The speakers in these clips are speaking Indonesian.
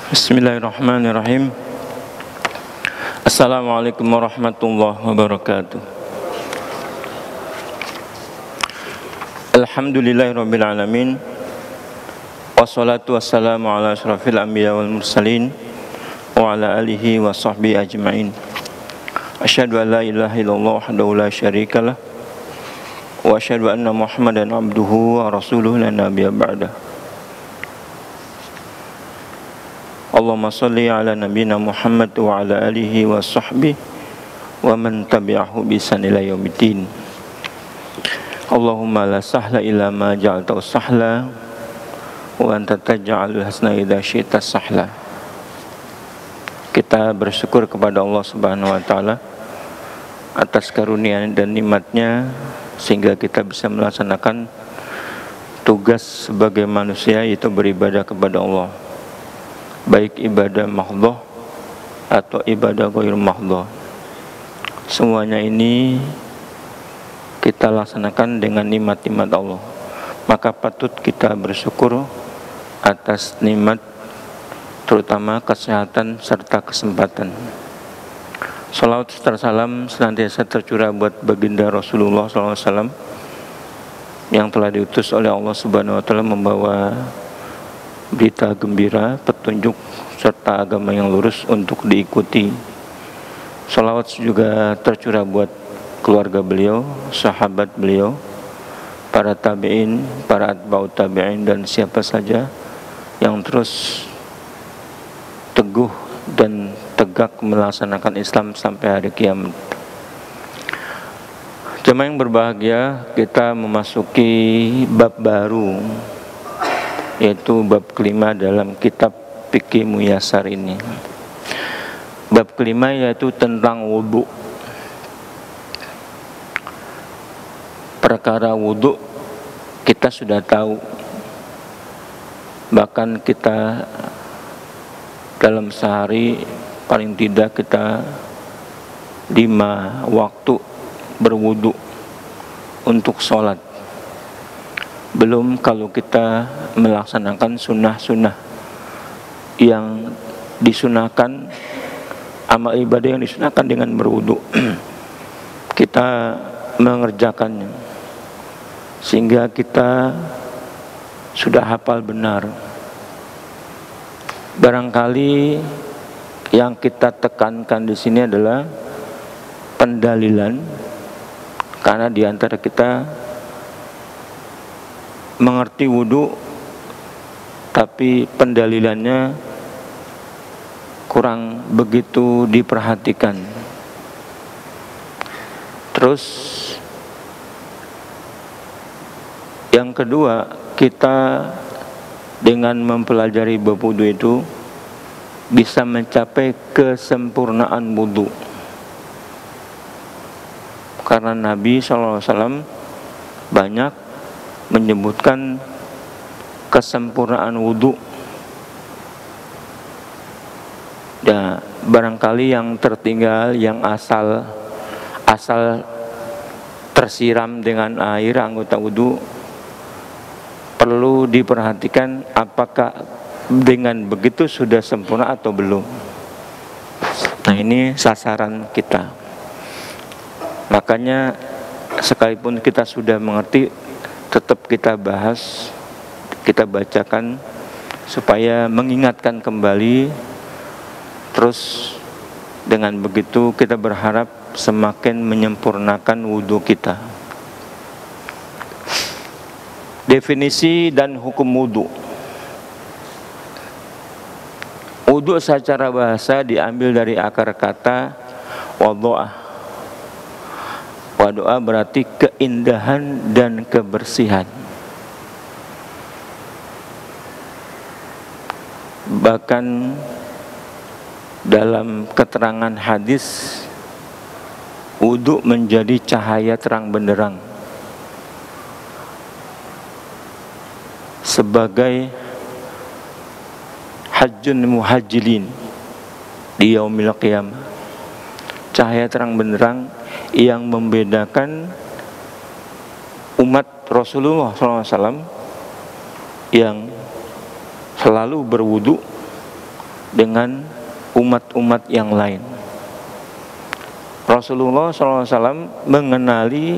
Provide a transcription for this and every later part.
Bismillahirrahmanirrahim. Assalamualaikum warahmatullahi wabarakatuh. Alhamdulillahirabbil alamin. Wassalatu wassalamu ala asyrafil anbiya wal mursalin wa ala alihi wa sahbihi ajmain. Asyhadu an la ilaha illallah wahdahu la syarikalah wa asyhadu anna Muhammadan abduhu wa rasuluhu la nabiyya ba'dah. Allahumma salli ala nabiyina Muhammad wa ala alihi wa sahbihi wa man tabi'ahu bi ihsan ila yaumiddin. Allahumma la sahla illa ma ja'altahu sahla wa anta taj'alul hasna idza syi'ta sahla. Kita bersyukur kepada Allah Subhanahu wa taala atas karunia dan nikmatnya sehingga kita bisa melaksanakan tugas sebagai manusia, yaitu beribadah kepada Allah, baik ibadah mahdhah atau ibadah ghair mahdhah. Semuanya ini kita laksanakan dengan nikmat-nikmat Allah. Maka patut kita bersyukur atas nikmat, terutama kesehatan serta kesempatan. Salawat serta salam senantiasa tercurah buat baginda Rasulullah SAW yang telah diutus oleh Allah Subhanahu wa taala membawa berita gembira, petunjuk serta agama yang lurus untuk diikuti. Salawat juga tercurah buat keluarga beliau, sahabat beliau, para tabi'in, para atba'ut tabi'in, dan siapa saja yang terus teguh dan tegak melaksanakan Islam sampai hari kiamat. Jemaah yang berbahagia, kita memasuki bab baru, yaitu bab kelima dalam kitab Fiqih Muyassar ini. Bab kelima yaitu tentang wudu. Perkara wudu kita sudah tahu, bahkan kita dalam sehari paling tidak kita 5 waktu berwudu untuk sholat. Belum kalau kita melaksanakan sunnah-sunnah yang disunahkan, amal ibadah yang disunahkan dengan berwudu. Kita mengerjakannya sehingga kita sudah hafal benar. Barangkali yang kita tekankan di sini adalah pendalilan, karena di antara kita mengerti wudu tapi pendalilannya kurang begitu diperhatikan. Terus yang kedua, kita dengan mempelajari bab wudu itu bisa mencapai kesempurnaan wudu. Karena Nabi SAW banyak menyebutkan kesempurnaan wudu. Ya, barangkali yang tertinggal, yang asal tersiram dengan air anggota wudu, perlu diperhatikan apakah dengan begitu sudah sempurna atau belum. Nah, ini sasaran kita. Makanya sekalipun kita sudah mengerti, tetap kita bahas, kita bacakan supaya mengingatkan kembali. Terus dengan begitu kita berharap semakin menyempurnakan wudu kita. Definisi dan hukum wudu. Wudu secara bahasa diambil dari akar kata wadhu'ah. Wadhu'ah berarti keindahan dan kebersihan. Bahkan dalam keterangan hadis, wudu menjadi cahaya terang benderang sebagai hajjun muhajjilin di yaumil qiyamah, cahaya terang benderang yang membedakan umat Rasulullah SAW yang selalu berwudu dengan umat-umat yang lain. Rasulullah SAW mengenali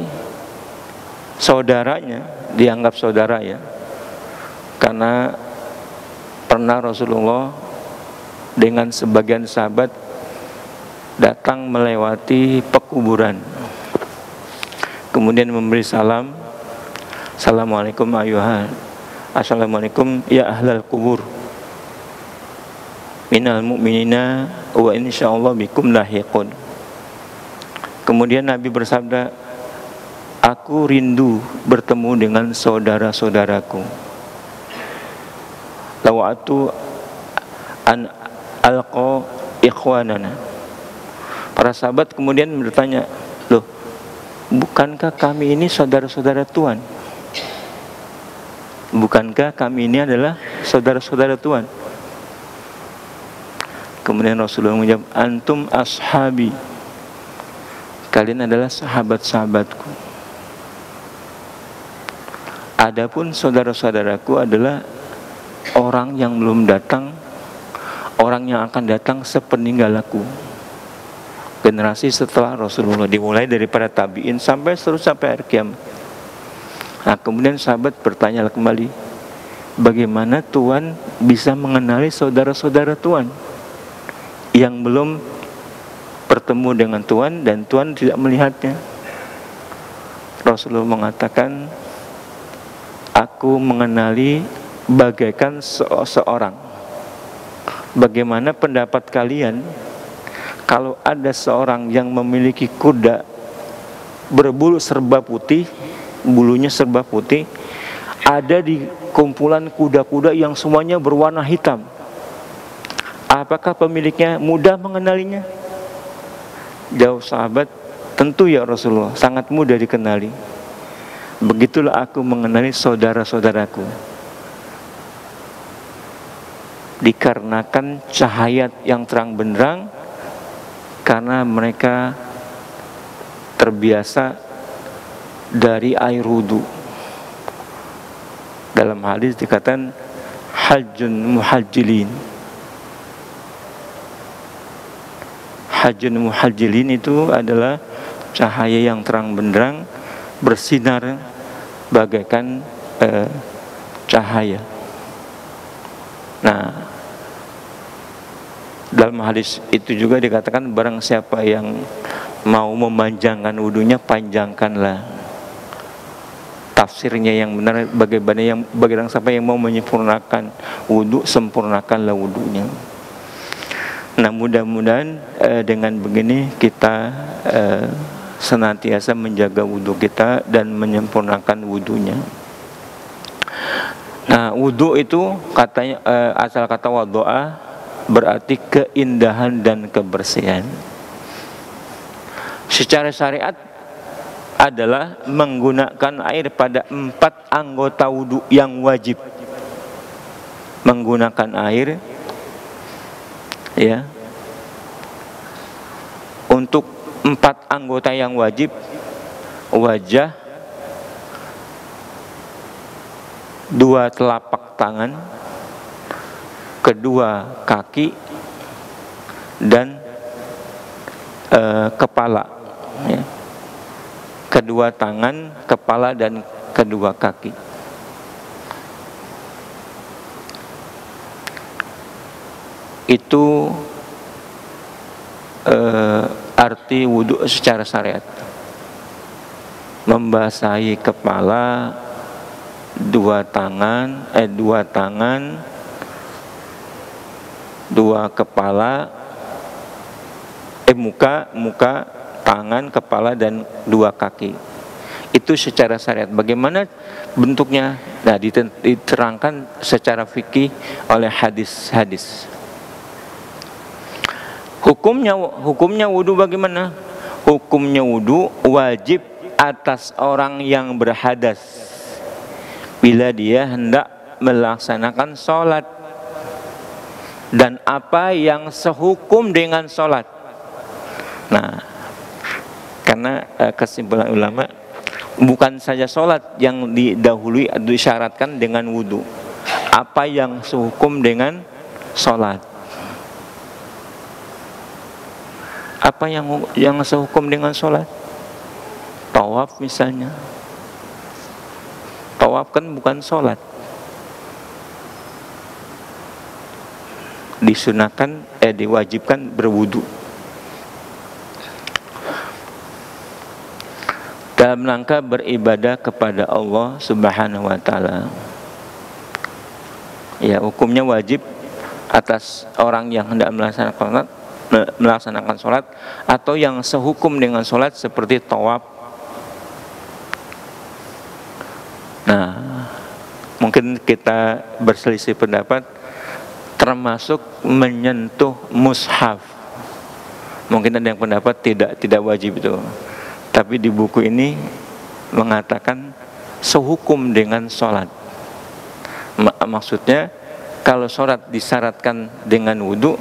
saudaranya, dianggap saudara ya, karena pernah Rasulullah dengan sebagian sahabat datang melewati pekuburan, kemudian memberi salam, assalamualaikum ayuhan, assalamualaikum ya ahlal kubur, minal mu'minina wa insyaallah bikum lahiqun. Kemudian Nabi bersabda, aku rindu bertemu dengan saudara-saudaraku. Lawatu an alqa ikhwanana. Para sahabat kemudian bertanya, loh, bukankah kami ini saudara-saudara Tuhan? Bukankah kami ini adalah saudara-saudara Tuhan? Kemudian Rasulullah menjawab, antum ashabi, kalian adalah sahabat-sahabatku. Adapun saudara-saudaraku adalah orang yang belum datang, orang yang akan datang sepeninggal aku. Generasi setelah Rasulullah, dimulai daripada tabi'in sampai seterusnya sampai akhir kiamat. Nah, kemudian sahabat bertanya kembali, bagaimana Tuhan bisa mengenali saudara-saudara Tuhan yang belum bertemu dengan Tuhan dan Tuhan tidak melihatnya? Rasulullah mengatakan, aku mengenali bagaikan seorang. Bagaimana pendapat kalian kalau ada seorang yang memiliki kuda berbulu serba putih, bulunya serba putih, ada di kumpulan kuda-kuda yang semuanya berwarna hitam? Apakah pemiliknya mudah mengenalinya? Jawab sahabat, tentu ya Rasulullah, sangat mudah dikenali. Begitulah aku mengenali saudara-saudaraku, dikarenakan cahaya yang terang benderang, karena mereka terbiasa dari air wudu. Dalam hadis dikatakan hajjun muhajjilin. Hajjun muhajjilin itu adalah cahaya yang terang benderang, bersinar bagaikan cahaya. Nah, dalam hadis itu juga dikatakan, barang siapa yang mau memanjangkan wudunya, panjangkanlah. Tafsirnya yang benar, bagaimana siapa yang mau menyempurnakan wudu, sempurnakanlah wudunya. Nah, mudah-mudahan dengan begini kita senantiasa menjaga wudu kita dan menyempurnakan wudunya. Nah, wudu itu katanya asal kata wadoa berarti keindahan dan kebersihan. Secara syariat adalah menggunakan air pada 4 anggota wudu yang wajib. Menggunakan air ya untuk 4 anggota yang wajib: wajah, 2 telapak tangan, kedua kaki, dan kepala ya. Kedua tangan, kepala, dan kedua kaki. Itu arti wudhu secara syariat. Membasahi kepala, 2 tangan, 2 kepala, muka, tangan, kepala, dan 2 kaki. Itu secara syariat. Bagaimana bentuknya? Nah, diterangkan secara fikih oleh hadis-hadis. Hukumnya wudu bagaimana? Hukumnya wudu wajib atas orang yang berhadas bila dia hendak melaksanakan sholat, dan apa yang sehukum dengan sholat. Nah, karena kesimpulan ulama, bukan saja sholat yang didahului atau disyaratkan dengan wudu, apa yang sehukum dengan sholat. Apa yang sehukum dengan sholat? Tawaf misalnya. Tawaf kan bukan sholat. Disunahkan, diwajibkan berwudu. Dalam rangka beribadah kepada Allah Subhanahu wa Ta'ala. Ya, hukumnya wajib atas orang yang hendak melaksanakan sholat atau yang sehukum dengan sholat seperti tawaf. Nah, mungkin kita berselisih pendapat termasuk menyentuh mushaf. Mungkin ada yang pendapat tidak wajib itu. Tapi di buku ini mengatakan sehukum dengan sholat. Maksudnya kalau sholat disyaratkan dengan wudu,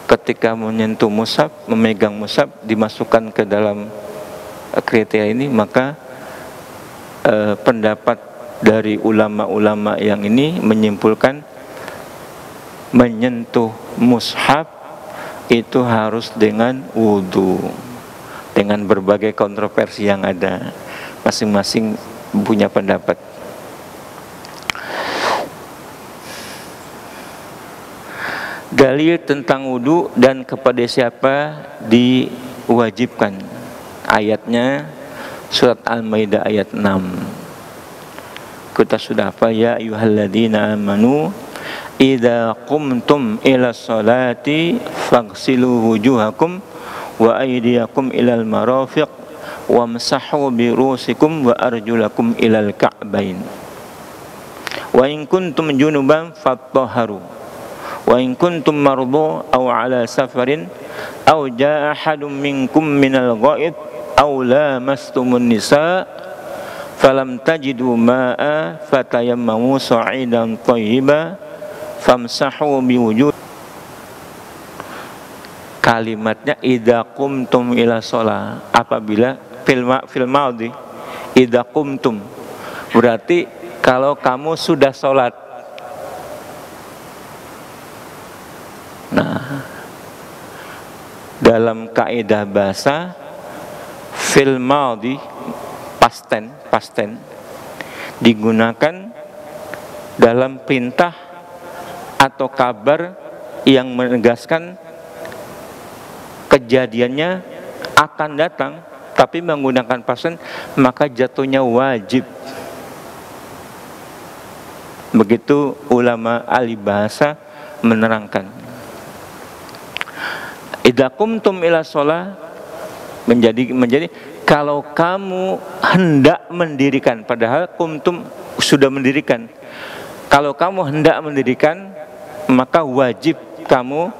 ketika menyentuh mushaf, memegang mushaf, dimasukkan ke dalam kriteria ini, maka pendapat dari ulama-ulama yang ini menyimpulkan menyentuh mushaf itu harus dengan wudu. Dengan berbagai kontroversi yang ada, masing-masing punya pendapat. Dalil tentang wudu dan kepada siapa diwajibkan. Ayatnya surat Al-Maidah ayat 6. Kita sudah apa? Ya ayyuhalladzina amanu idza qumtum ila sholati faghsilu wujuhakum wa aydiyakum ilal marafiq wamsahu bi rusikum wa arjulakum ilal ka'bain wa in kuntum junuban fattahharu wa in kuntum mardu aw ala safarin aw jaa ahadum minkum minal ghaid aw lamastumun nisa falam tajidu ma'a fatayammamu sa'idan thayyiban famsahu biwujuh. Kalimatnya idza qumtum ila shalah, apabila fil maudhi idza qumtum, berarti kalau kamu sudah sholat. Nah, dalam kaidah bahasa fil maudhi past tense digunakan dalam perintah atau kabar yang menegaskan kejadiannya akan datang, tapi menggunakan pasen, maka jatuhnya wajib. Begitu ulama ahli bahasa menerangkan. Idza qumtum ila shalah menjadi kalau kamu hendak mendirikan, padahal qumtum sudah mendirikan. Kalau kamu hendak mendirikan, maka wajib kamu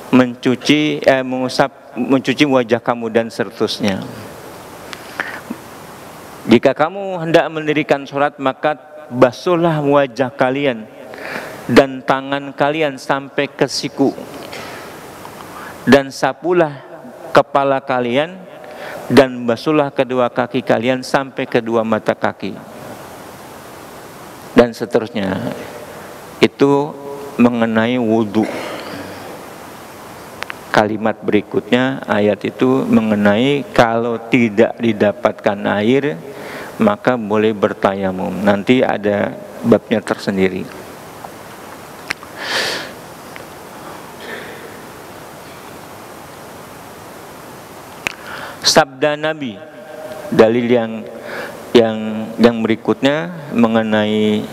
mencuci wajah kamu dan seterusnya. Jika kamu hendak mendirikan sholat, maka basuhlah wajah kalian dan tangan kalian sampai ke siku, dan sapulah kepala kalian dan basuhlah kedua kaki kalian sampai kedua mata kaki, dan seterusnya. Itu mengenai wudu. Kalimat berikutnya ayat itu mengenai kalau tidak didapatkan air maka boleh bertayamum. Nanti ada babnya tersendiri. Sabda Nabi, dalil yang berikutnya mengenai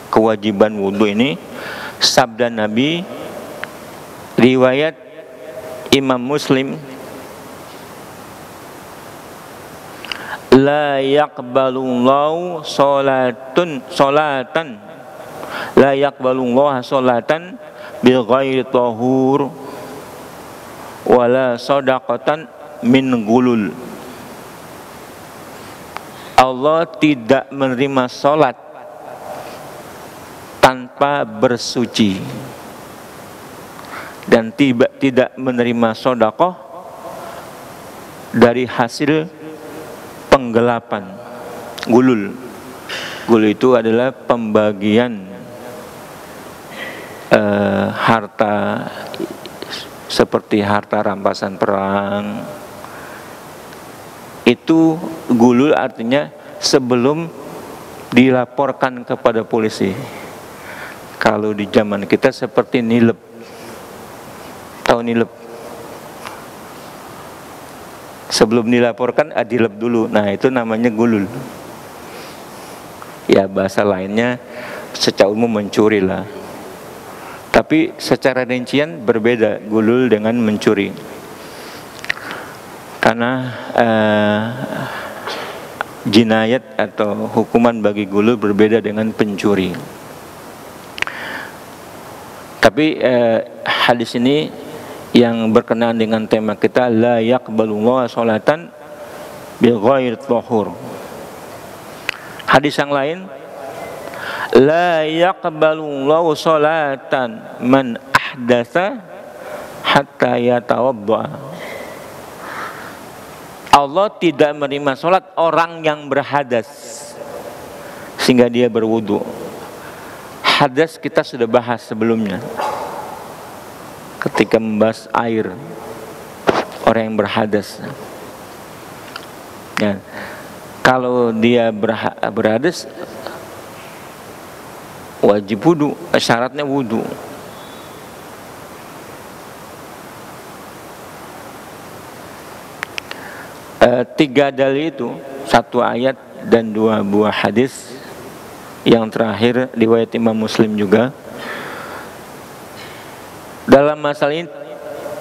kewajiban wudu ini, sabda Nabi riwayat Imam Muslim, la yaqbalullahu salatan la yaqbalullahu salatan bi ghairi tahur wala sadaqatan min gulul. Allah tidak menerima salat tanpa bersuci, dan tidak menerima sedekah dari hasil penggelapan. Gulul itu adalah pembagian harta seperti harta rampasan perang. Itu gulul artinya sebelum dilaporkan kepada polisi. Kalau di zaman kita seperti nilep. Tahu nilep? Sebelum dilaporkan dilep dulu. Nah, itu namanya gulul. Ya, bahasa lainnya secara umum mencuri lah. Tapi secara rincian berbeda gulul dengan mencuri. Karena jinayat atau hukuman bagi gulul berbeda dengan pencuri. Tapi hadis ini yang berkenaan dengan tema kita, la yaqbalullahu sholatan bighairi thahur. Hadis yang lain, la yaqbalullahu sholatan man ahdatsa hatta yatawadda. Allah tidak menerima sholat orang yang berhadas sehingga dia berwudu. Hadas kita sudah bahas sebelumnya ketika membahas air, orang yang berhadas. Ya. Kalau dia berhadas wajib wudu, syaratnya wudu. Tiga dalil itu, satu ayat dan dua buah hadis. Yang terakhir riwayat Imam Muslim juga. Dalam masalah ini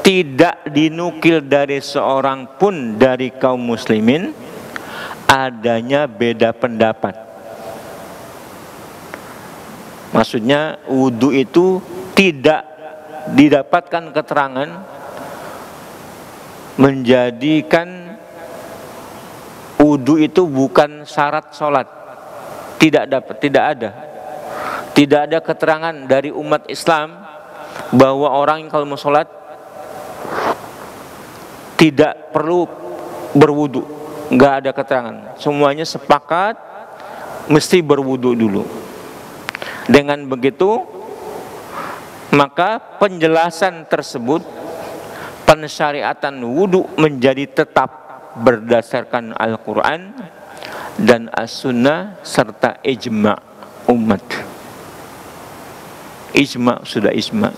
tidak dinukil dari seorang pun dari kaum muslimin adanya beda pendapat. Maksudnya wudu itu tidak didapatkan keterangan menjadikan wudu itu bukan syarat sholat. Tidak ada. Tidak ada keterangan dari umat Islam bahwa orang yang kalau mau sholat tidak perlu berwudu. Nggak ada keterangan. Semuanya sepakat mesti berwudu dulu. Dengan begitu, maka penjelasan tersebut, pensyariatan wudu menjadi tetap berdasarkan Al-Quran dan As-Sunnah serta ijma' umat. Ijma' sudah ijma'.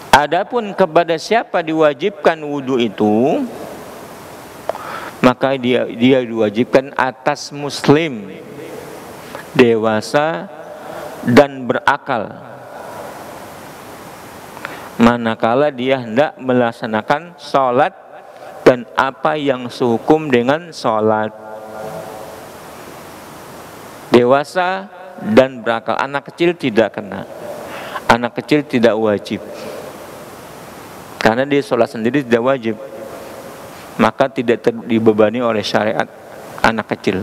Adapun kepada siapa diwajibkan wudu itu, maka dia diwajibkan atas muslim dewasa dan berakal, manakala dia hendak melaksanakan sholat dan apa yang sehukum dengan sholat. Dewasa dan berakal. Anak kecil tidak kena. Anak kecil tidak wajib, karena dia sholat sendiri tidak wajib, maka tidak dibebani oleh syariat anak kecil.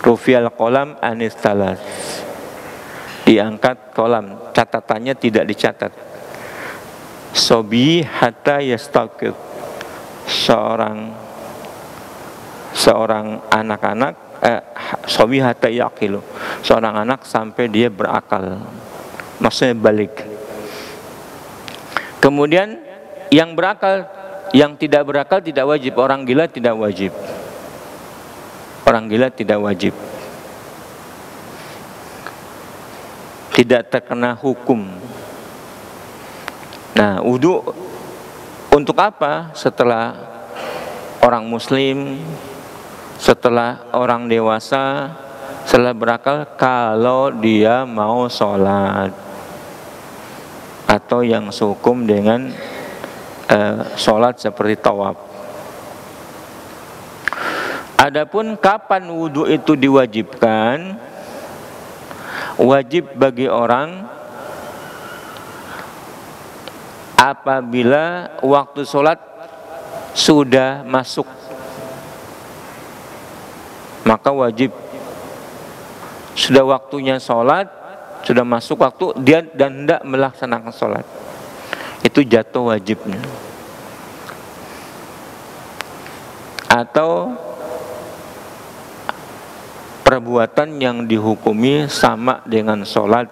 Rufi'al qalam anis talas, diangkat kolam, catatannya tidak dicatat. Sobi hatta yastaqid, seorang anak-anak sobi hatta yaqilu, seorang anak sampai dia berakal, maksudnya balik. Kemudian yang berakal, yang tidak berakal tidak wajib. Orang gila tidak wajib. Orang gila tidak wajib, tidak terkena hukum. Nah, wudu untuk apa? Setelah orang muslim, setelah orang dewasa, setelah berakal, kalau dia mau sholat atau yang sehukum dengan sholat seperti tawaf. Adapun kapan wudu itu diwajibkan? Wajib bagi orang apabila waktu sholat sudah masuk, maka wajib. Sudah waktunya sholat, sudah masuk waktu, dia dan hendak melaksanakan sholat, itu jatuh wajibnya. Atau perbuatan yang dihukumi sama dengan sholat,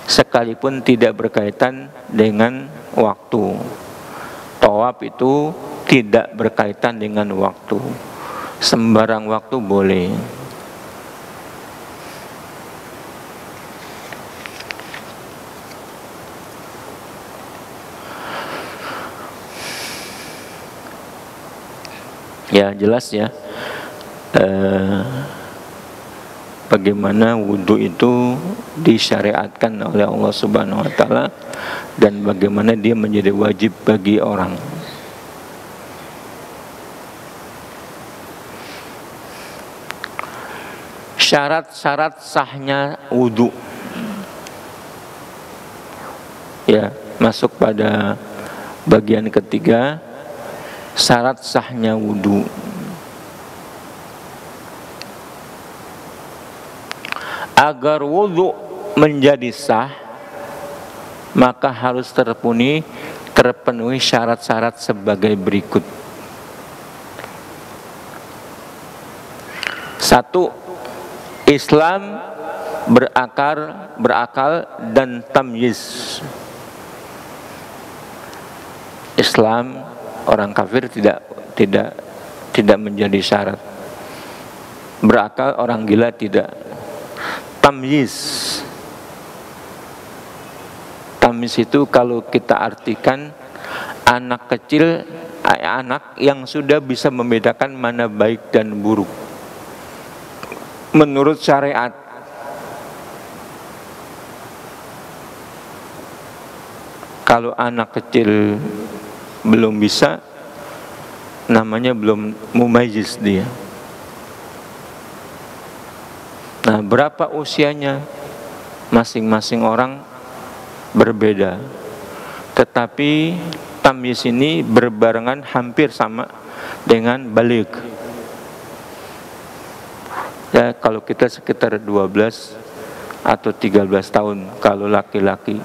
sekalipun tidak berkaitan dengan waktu. Tawaf itu tidak berkaitan dengan waktu, sembarang waktu boleh. Ya jelas ya, bagaimana wudhu itu disyariatkan oleh Allah Subhanahu wa Ta'ala, dan bagaimana dia menjadi wajib bagi orang. Syarat-syarat sahnya wudhu, ya, masuk pada bagian ketiga, syarat sahnya wudhu. Agar wudhu menjadi sah, maka harus terpenuhi syarat-syarat sebagai berikut. 1. Islam berakal dan tamyiz. Islam, orang kafir tidak menjadi syarat. Berakal, orang gila tidak. Tamyiz. Tamyiz itu kalau kita artikan anak kecil, anak yang sudah bisa membedakan mana baik dan buruk menurut syariat. Kalau anak kecil belum bisa, namanya belum mumayyiz dia. Nah, berapa usianya? Masing-masing orang berbeda. Tetapi tamyiz ini berbarengan hampir sama dengan baligh. Ya, kalau kita sekitar 12 atau 13 tahun kalau laki-laki.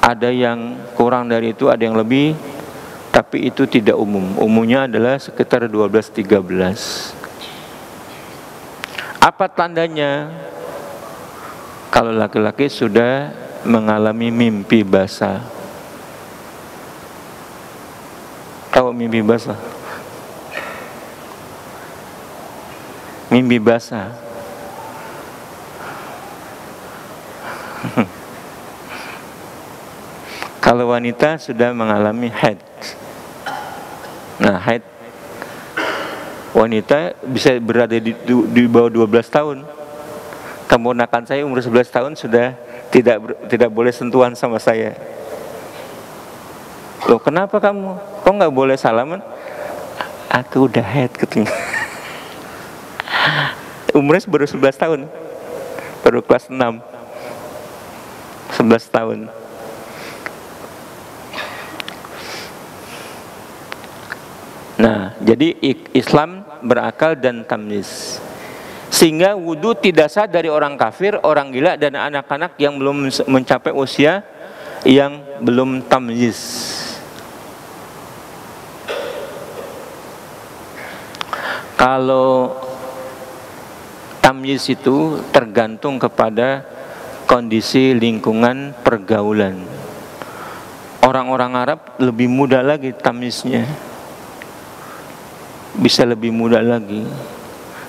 Ada yang kurang dari itu, ada yang lebih, tapi itu tidak umum. Umumnya adalah sekitar 12-13. Apa tandanya? Kalau laki-laki sudah mengalami mimpi basah. Tahu mimpi basah? Mimpi basah. Kalau wanita sudah mengalami haid. Nah, haid wanita bisa berada di bawah 12 tahun. Keponakan saya umur 11 tahun sudah tidak boleh sentuhan sama saya. Loh, kenapa kamu? Kok nggak boleh salaman? Aku udah haid katanya. Umurnya baru 11 tahun, baru kelas 6, 11 tahun. Nah, jadi Islam berakal dan tamyiz, sehingga wudhu tidak sah dari orang kafir, orang gila, dan anak-anak yang belum mencapai usia yang belum tamyiz. Kalau tamyiz itu tergantung kepada kondisi lingkungan pergaulan. Orang-orang Arab lebih mudah lagi tamyiznya, bisa lebih mudah lagi.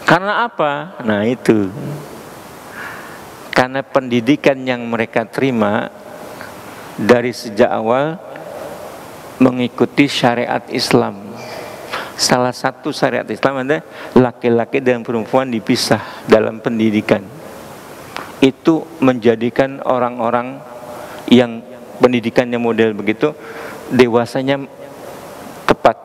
Karena apa? Nah itu, karena pendidikan yang mereka terima dari sejak awal mengikuti syariat Islam. Salah satu syariat Islam ada laki-laki dan perempuan dipisah dalam pendidikan. Itu menjadikan orang-orang yang pendidikannya model begitu, dewasanya tepat.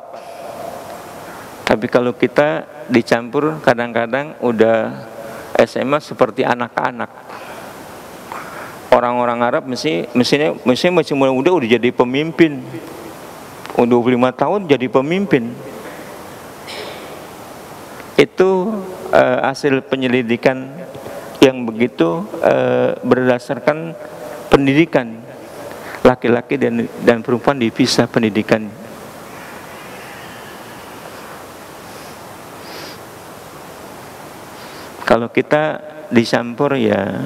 Tapi kalau kita dicampur, kadang-kadang udah SMA seperti anak-anak. Orang-orang Arab mestinya masih muda udah jadi pemimpin. 25 tahun jadi pemimpin. Itu hasil penyelidikan yang begitu berdasarkan pendidikan. Laki-laki dan perempuan dipisah pendidikan. Kalau kita dicampur ya,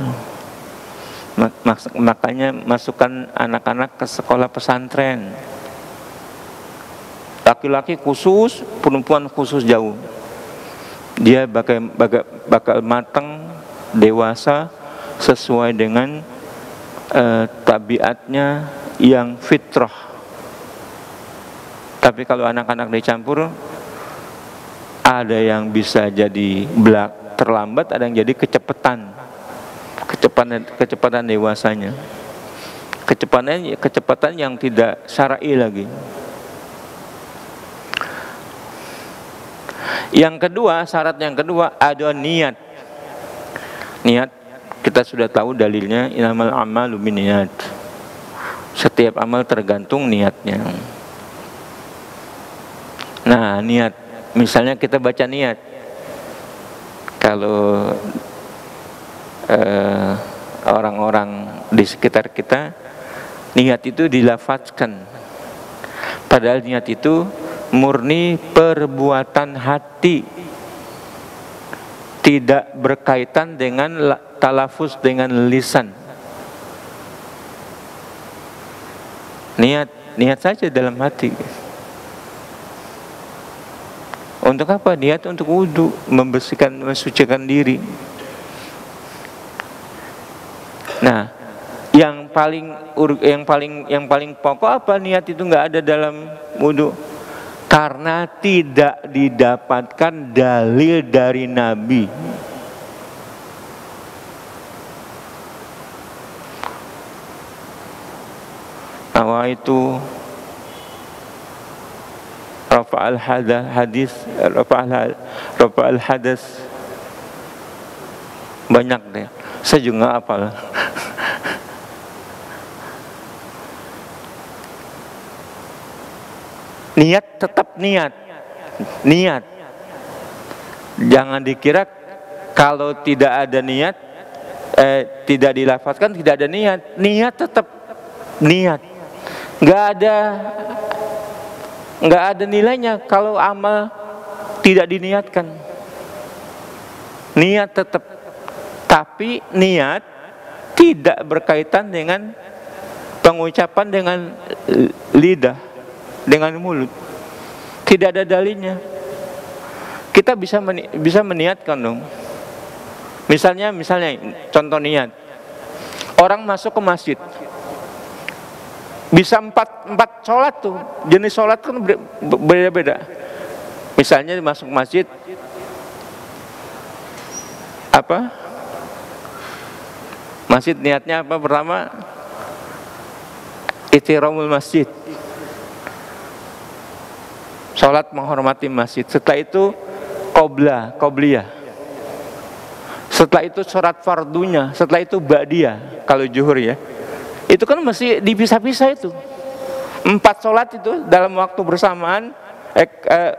makanya masukkan anak-anak ke sekolah pesantren. Laki-laki khusus, perempuan khusus jauh. Dia bakal matang, dewasa sesuai dengan tabiatnya yang fitrah. Tapi kalau anak-anak dicampur, ada yang bisa jadi terlambat, ada yang jadi kecepatan dewasanya, kecepatan yang tidak syar'i lagi. Yang kedua, syarat yang kedua ada niat. Niat kita sudah tahu dalilnya, innamal a'malu binniyat. Setiap amal tergantung niatnya. Nah, niat, misalnya kita baca niat. Kalau orang-orang di sekitar kita, niat itu dilafazkan. Padahal niat itu murni perbuatan hati, tidak berkaitan dengan talafuz dengan lisan. Niat saja dalam hati. Untuk apa? Niat untuk wudu, membersihkan, mensucikan diri. Nah, yang paling pokok apa? Niat itu nggak ada dalam wudu. Karena tidak didapatkan dalil dari Nabi. Nawaitu rafa'al hadis, rafa'al hadas. Banyak deh. Saya juga hafal. Niat tetap niat. Jangan dikira kalau tidak ada niat, tidak dilafazkan tidak ada niat. Niat tetap niat. Nggak ada nilainya kalau amal tidak diniatkan. Niat tetap, tapi niat tidak berkaitan dengan pengucapan dengan lidah, dengan mulut. Tidak ada dalilnya. Kita bisa meniatkan dong. Misalnya contoh niat. Orang masuk ke masjid. Bisa empat sholat tuh. Jenis sholat kan beda-beda. Misalnya masuk masjid, apa? Masjid niatnya apa? Pertama, ihtiramul masjid. Sholat menghormati masjid. Setelah itu qobliyah. Setelah itu sholat fardunya. Setelah itu ba'diyah. Kalau zuhur ya. Itu kan mesti dipisah-pisah itu. 4 sholat itu dalam waktu bersamaan,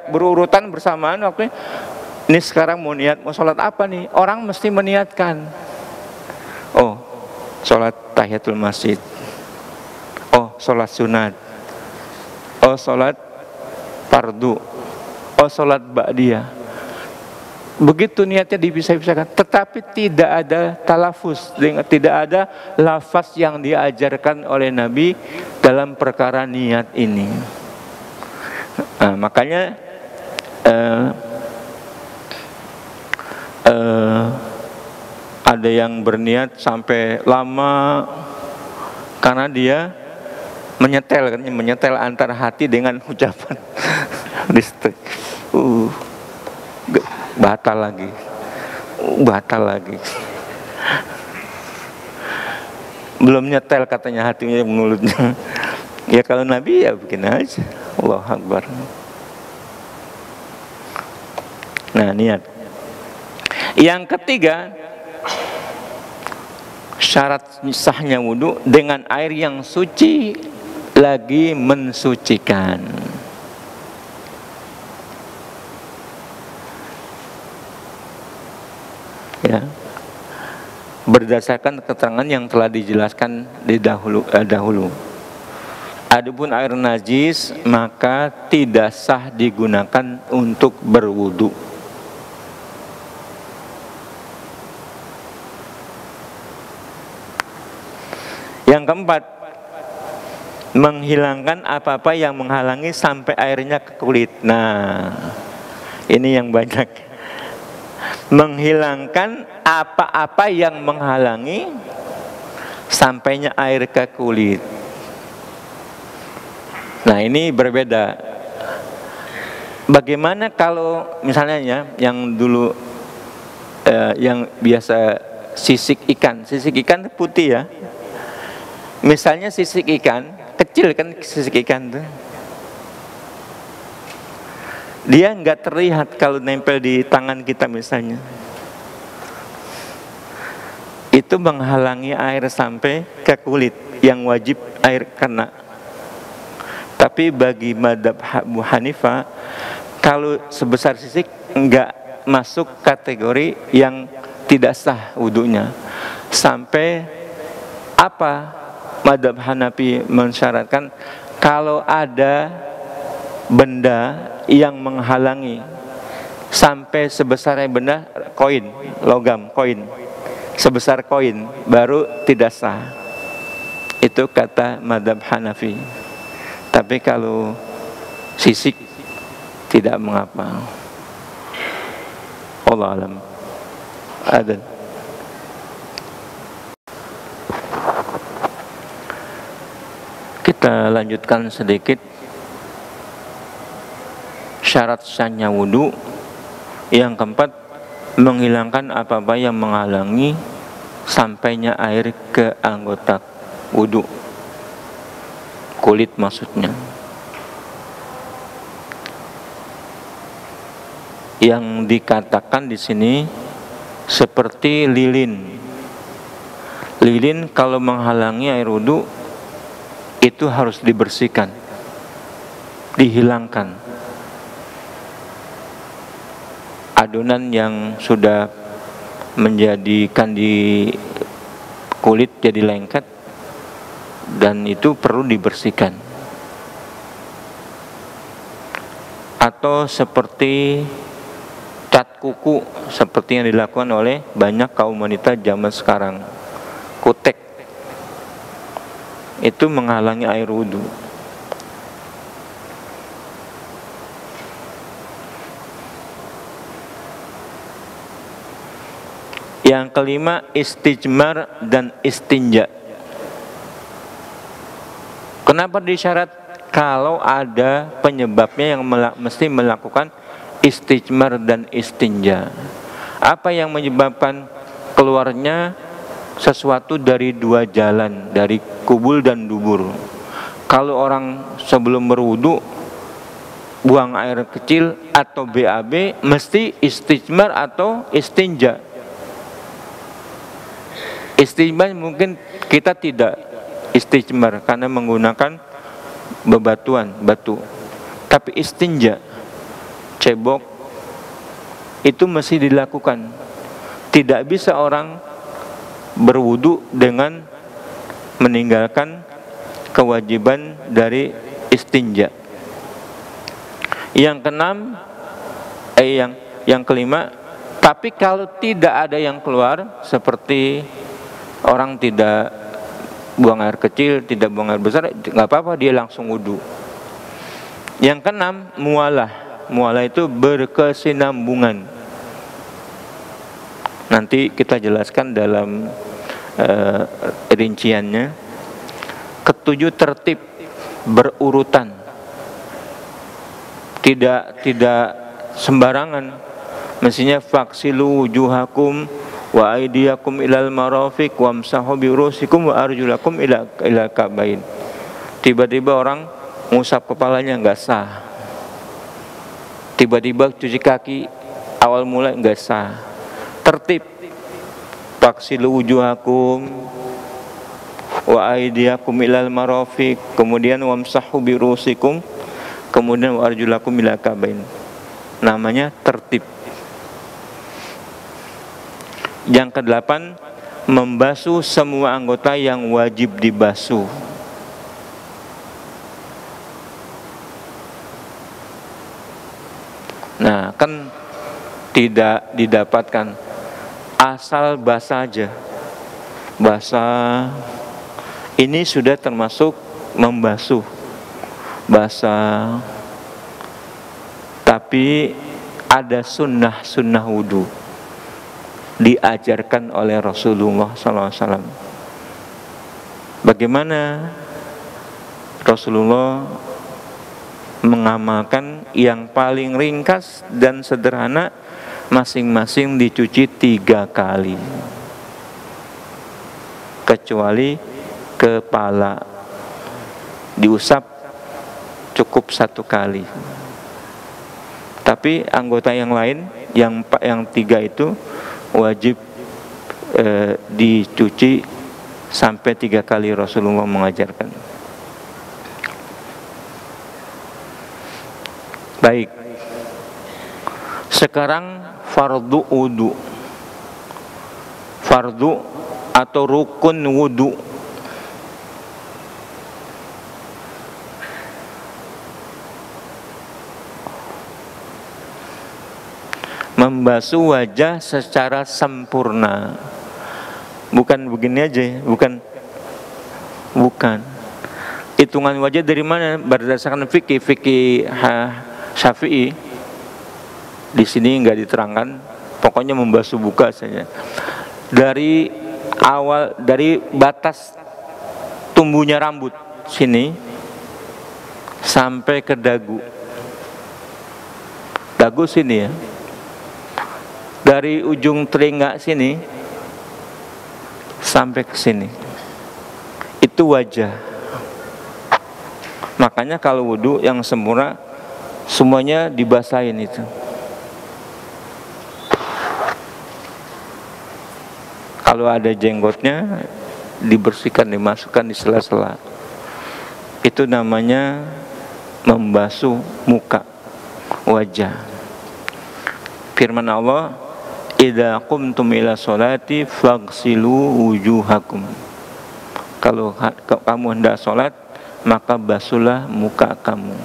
berurutan bersamaan waktunya. Ini sekarang mau sholat apa nih? Orang mesti meniatkan. Oh, sholat tahiyatul masjid. Oh, sholat sunat. Oh, sholat fardu. Oh, sholat ba'diyah. Begitu niatnya dipisah-pisahkan. Tetapi tidak ada talafuz, tidak ada lafaz yang diajarkan oleh Nabi dalam perkara niat ini. Nah, makanya ada yang berniat sampai lama karena dia menyetel antara hati dengan ucapan. Batal lagi. Belum nyetel katanya hatinya, mulutnya. Ya kalau Nabi ya begini aja. Allahu Akbar. Nah, niat. Yang ketiga, syarat sahnya wudu dengan air yang suci lagi mensucikan. Ya, berdasarkan keterangan yang telah dijelaskan di dahulu. Adapun air najis maka tidak sah digunakan untuk berwudu. Yang keempat, menghilangkan apa-apa yang menghalangi sampai airnya ke kulit. Nah, ini yang banyak. Menghilangkan apa-apa yang menghalangi sampainya air ke kulit. Nah, ini berbeda. Bagaimana kalau misalnya ya, yang dulu yang biasa sisik ikan putih ya. Misalnya sisik ikan kecil kan, sisik ikan tuh, dia nggak terlihat kalau nempel di tangan kita misalnya. Itu menghalangi air sampai ke kulit yang wajib air kena. Tapi bagi mazhab Abu Hanifah, kalau sebesar sisik nggak masuk kategori yang tidak sah wudunya. Sampai apa? Mazhab Hanafi mensyaratkan kalau ada benda yang menghalangi sampai sebesar benda koin, logam, koin, sebesar koin baru tidak sah. Itu kata mazhab Hanafi. Tapi kalau sisik tidak mengapa. Allah alam. Ada. Kita lanjutkan sedikit syarat sahnya wudu. Yang keempat, menghilangkan apa-apa yang menghalangi sampainya air ke anggota wudu, kulit maksudnya. Yang dikatakan di sini seperti lilin. Lilin kalau menghalangi air wudu itu harus dibersihkan, dihilangkan. Adonan yang sudah menjadikan di kulit jadi lengket, dan itu perlu dibersihkan. Atau seperti cat kuku, seperti yang dilakukan oleh banyak kaum wanita zaman sekarang, kutek, itu menghalangi air wudu. Yang kelima, istijmar dan istinja. Kenapa disyarat? Kalau ada penyebabnya yang mesti melakukan istijmar dan istinja. Apa yang menyebabkan keluarnya sesuatu dari dua jalan, dari kubul dan dubur? Kalau orang sebelum berwudu buang air kecil atau BAB, mesti istijmar atau istinja. Istijmar mungkin kita tidak istijmar karena menggunakan bebatuan, batu. Tapi istinja, cebok, itu mesti dilakukan. Tidak bisa orang berwudu dengan meninggalkan kewajiban dari istinja. Yang keenam, yang kelima, tapi kalau tidak ada yang keluar, seperti orang tidak buang air kecil, tidak buang air besar, nggak apa-apa, dia langsung wudu. Yang keenam, mualah. Mualah itu berkesinambungan. Nanti kita jelaskan dalam rinciannya. Ketujuh, tertib, berurutan. Tidak sembarangan. Mestinya faksilu wujuhakum wa aydiyakum ilal marafiq wamsahu bi rusikum wa arjulakum ila kabain. Tiba-tiba orang ngusap kepalanya enggak sah. Tiba-tiba cuci kaki awal mula enggak sah. Tertib. Faksilu wujuhakum wa aydiyakum ilal marafiq, kemudian wamsahu bi rusikum, kemudian wa arjulakum ila kabain. Namanya tertib. Yang kedelapan, membasuh semua anggota yang wajib dibasuh. Nah, kan tidak didapatkan asal basah aja. Basah, Ini sudah termasuk membasuh basah. Tapi ada sunnah wudu diajarkan oleh Rasulullah SAW. Bagaimana Rasulullah mengamalkan yang paling ringkas dan sederhana, masing-masing dicuci 3 kali, kecuali kepala diusap cukup 1 kali. Tapi anggota yang lain, yang 3 itu wajib dicuci sampai 3 kali. Rasulullah mengajarkan. Baik, sekarang fardu wudu, fardu atau rukun wudu. Membasuh wajah secara sempurna. Bukan begini aja, bukan. Hitungan wajah dari mana? Berdasarkan fikih Syafi'i. Di sini nggak diterangkan. Pokoknya membasuh muka saja. Dari awal, dari batas tumbuhnya rambut sini sampai ke dagu. Dagu sini ya. Dari ujung telinga sini sampai ke sini. Itu wajah. Makanya kalau wudu yang sempurna semuanya dibasahin itu. Kalau ada jenggotnya dibersihkan, dimasukkan di sela-sela. Itu namanya membasuh muka, wajah. Firman Allah, "Idza qumtum ila sholati faghsilu wujuhakum." Kalau kamu hendak sholat, maka basuhlah muka kamu.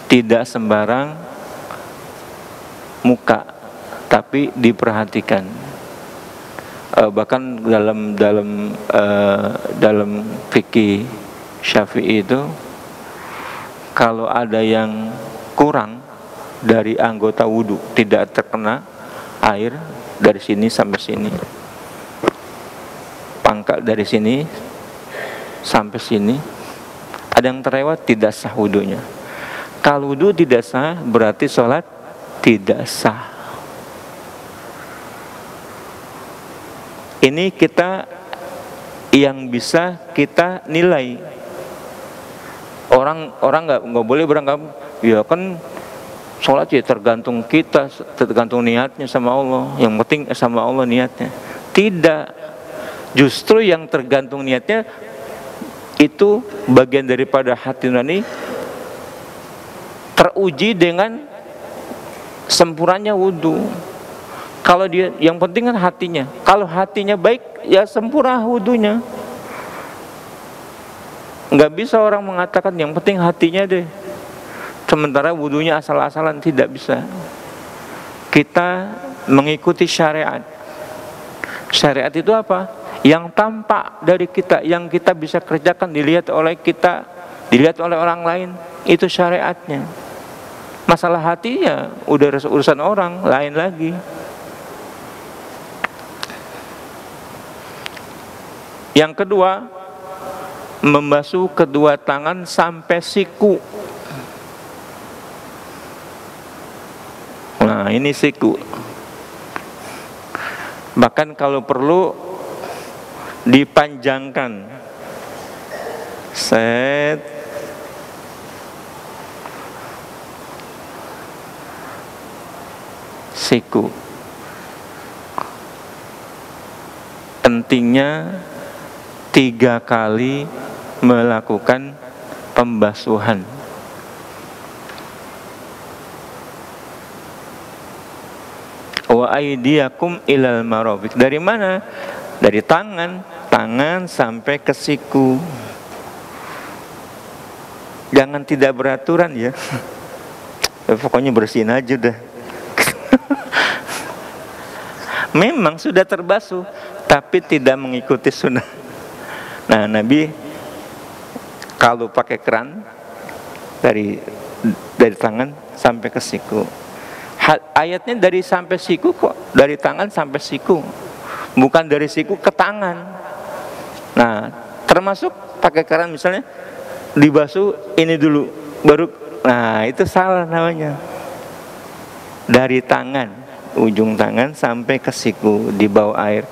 Tidak sembarang muka, tapi diperhatikan. Bahkan dalam fikih Syafi'i itu, kalau ada yang kurang dari anggota wudu, tidak terkena air dari sini sampai sini, pangkal dari sini sampai sini, ada yang terlewat, tidak sah wudunya. Kalau wudu tidak sah, berarti sholat tidak sah. Ini kita yang bisa kita nilai. Orang nggak boleh beranggapan, ya kan sholat ya tergantung kita, tergantung niatnya sama Allah. Yang penting sama Allah niatnya. Tidak. Justru yang tergantung niatnya itu bagian daripada hati nurani teruji dengan sempurnanya wudu. Kalau dia, yang penting kan hatinya. Kalau hatinya baik, ya sempurna wudunya. Nggak bisa orang mengatakan yang penting hatinya deh, sementara wudunya asal-asalan, tidak bisa. Kita mengikuti syariat. Syariat itu apa? Yang tampak dari kita, yang kita bisa kerjakan, dilihat oleh kita, dilihat oleh orang lain, itu syariatnya. Masalah hatinya udah urusan orang lain lagi. Yang kedua, membasuh kedua tangan sampai siku. Nah, ini siku. Bahkan kalau perlu dipanjangkan. Set. Siku. Pentingnya 3 kali melakukan pembasuhan. Wa aydiyakum ilal marafiq. Dari mana? Dari tangan sampai ke siku. Jangan tidak beraturan ya. Pokoknya bersihin aja dah. Memang sudah terbasuh, tapi tidak mengikuti sunnah. Nah, Nabi kalau pakai keran dari tangan sampai ke siku. Ayatnya dari sampai siku kok, dari tangan sampai siku, bukan dari siku ke tangan. Nah, termasuk pakai keran misalnya dibasuh ini dulu, baru, nah itu salah namanya. Dari tangan, ujung tangan sampai ke siku di bawah air.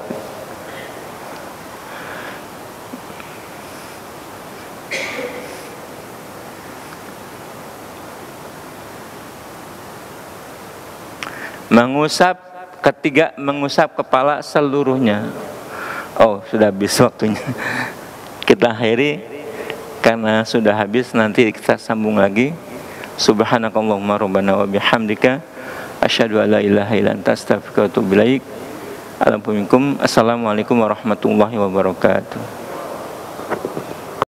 Ketiga, mengusap kepala seluruhnya. Oh, sudah habis waktunya. Kita akhiri karena sudah habis, nanti kita sambung lagi. Subhanakallahumma rabbana wa bihamdika asyhadu an la ilaha illa anta astaghfiruka wa atubu ilaik. Assalamualaikum warahmatullahi wabarakatuh.